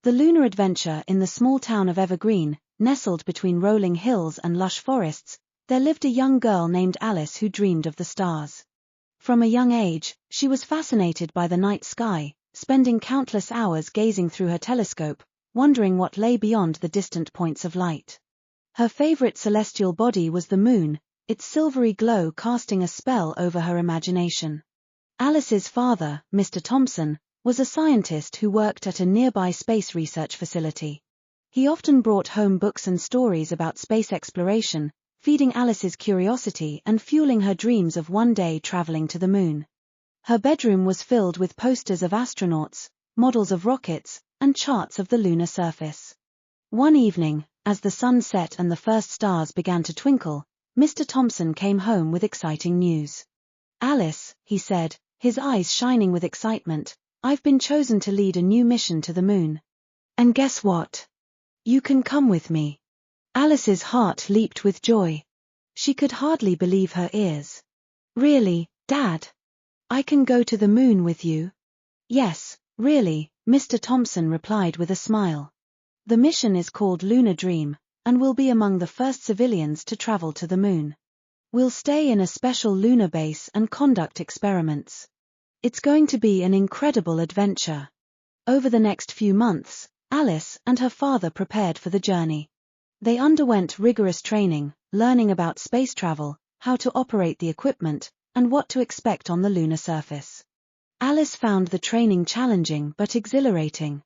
The Lunar Adventure. In the small town of Evergreen, nestled between rolling hills and lush forests, there lived a young girl named Alice who dreamed of the stars. From a young age, she was fascinated by the night sky, spending countless hours gazing through her telescope, wondering what lay beyond the distant points of light. Her favorite celestial body was the moon, its silvery glow casting a spell over her imagination. Alice's father, Mr. Thompson, was a scientist who worked at a nearby space research facility. He often brought home books and stories about space exploration, feeding Alice's curiosity and fueling her dreams of one day traveling to the moon. Her bedroom was filled with posters of astronauts, models of rockets, and charts of the lunar surface. One evening, as the sun set and the first stars began to twinkle, Mr. Thompson came home with exciting news. "Alice," he said, his eyes shining with excitement, "I've been chosen to lead a new mission to the moon. And guess what? You can come with me." Alice's heart leaped with joy. She could hardly believe her ears. "Really, Dad? I can go to the moon with you?" "Yes, really," Mr. Thompson replied with a smile. "The mission is called Lunar Dream, and we'll be among the first civilians to travel to the moon. We'll stay in a special lunar base and conduct experiments. It's going to be an incredible adventure." Over the next few months, Alice and her father prepared for the journey. They underwent rigorous training, learning about space travel, how to operate the equipment, and what to expect on the lunar surface. Alice found the training challenging but exhilarating.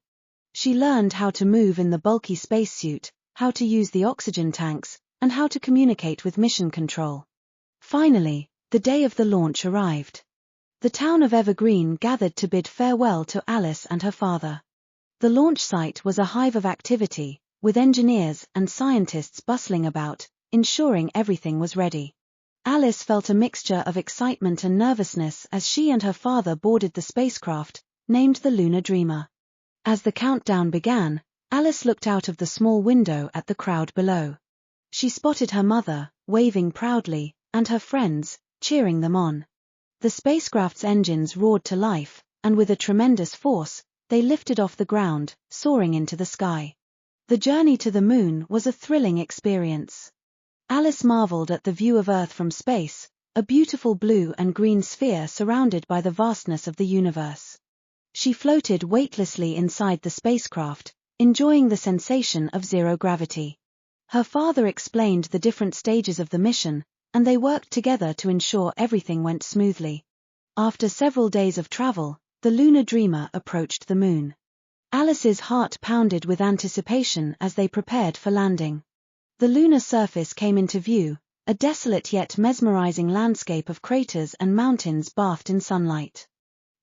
She learned how to move in the bulky spacesuit, how to use the oxygen tanks, and how to communicate with mission control. Finally, the day of the launch arrived. The town of Evergreen gathered to bid farewell to Alice and her father. The launch site was a hive of activity, with engineers and scientists bustling about, ensuring everything was ready. Alice felt a mixture of excitement and nervousness as she and her father boarded the spacecraft, named the Lunar Dreamer. As the countdown began, Alice looked out of the small window at the crowd below. She spotted her mother, waving proudly, and her friends, cheering them on. The spacecraft's engines roared to life, and with a tremendous force, they lifted off the ground, soaring into the sky. The journey to the moon was a thrilling experience. Alice marveled at the view of Earth from space, a beautiful blue and green sphere surrounded by the vastness of the universe. She floated weightlessly inside the spacecraft, enjoying the sensation of zero gravity. Her father explained the different stages of the mission, and they worked together to ensure everything went smoothly. After several days of travel, the Lunar Dreamer approached the moon. Alice's heart pounded with anticipation as they prepared for landing. The lunar surface came into view, a desolate yet mesmerizing landscape of craters and mountains bathed in sunlight.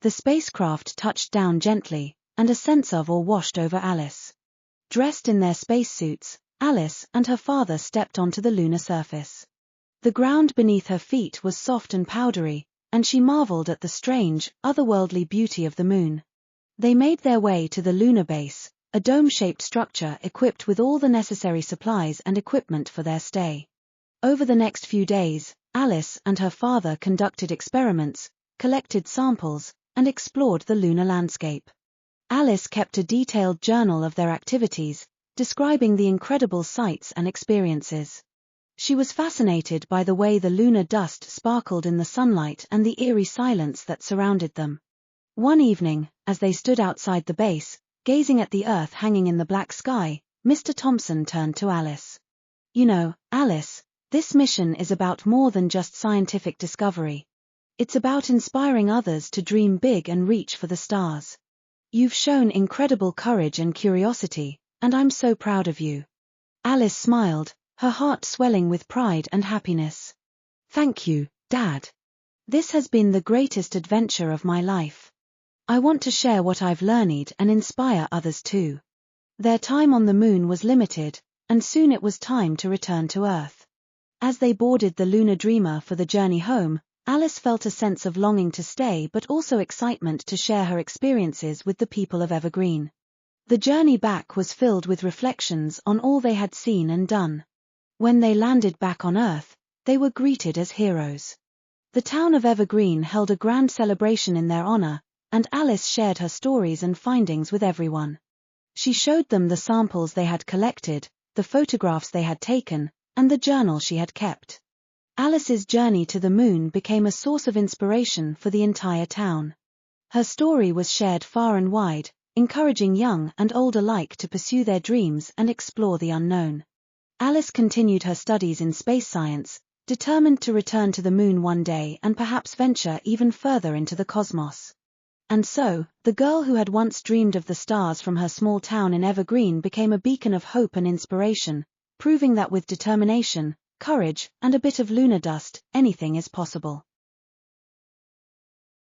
The spacecraft touched down gently, and a sense of awe washed over Alice. Dressed in their spacesuits, Alice and her father stepped onto the lunar surface. The ground beneath her feet was soft and powdery, and she marveled at the strange, otherworldly beauty of the moon. They made their way to the lunar base, a dome-shaped structure equipped with all the necessary supplies and equipment for their stay. Over the next few days, Alice and her father conducted experiments, collected samples, and explored the lunar landscape. Alice kept a detailed journal of their activities, describing the incredible sights and experiences. She was fascinated by the way the lunar dust sparkled in the sunlight and the eerie silence that surrounded them. One evening, as they stood outside the base, gazing at the Earth hanging in the black sky, Mr. Thompson turned to Alice. "You know, Alice, this mission is about more than just scientific discovery. It's about inspiring others to dream big and reach for the stars. You've shown incredible courage and curiosity, and I'm so proud of you." Alice smiled, her heart swelling with pride and happiness. "Thank you, Dad. This has been the greatest adventure of my life. I want to share what I've learned and inspire others too." Their time on the moon was limited, and soon it was time to return to Earth. As they boarded the Lunar Dreamer for the journey home, Alice felt a sense of longing to stay but also excitement to share her experiences with the people of Evergreen. The journey back was filled with reflections on all they had seen and done. When they landed back on Earth, they were greeted as heroes. The town of Evergreen held a grand celebration in their honor, and Alice shared her stories and findings with everyone. She showed them the samples they had collected, the photographs they had taken, and the journal she had kept. Alice's journey to the moon became a source of inspiration for the entire town. Her story was shared far and wide, encouraging young and old alike to pursue their dreams and explore the unknown. Alice continued her studies in space science, determined to return to the moon one day and perhaps venture even further into the cosmos. And so, the girl who had once dreamed of the stars from her small town in Evergreen became a beacon of hope and inspiration, proving that with determination, courage, and a bit of lunar dust, anything is possible.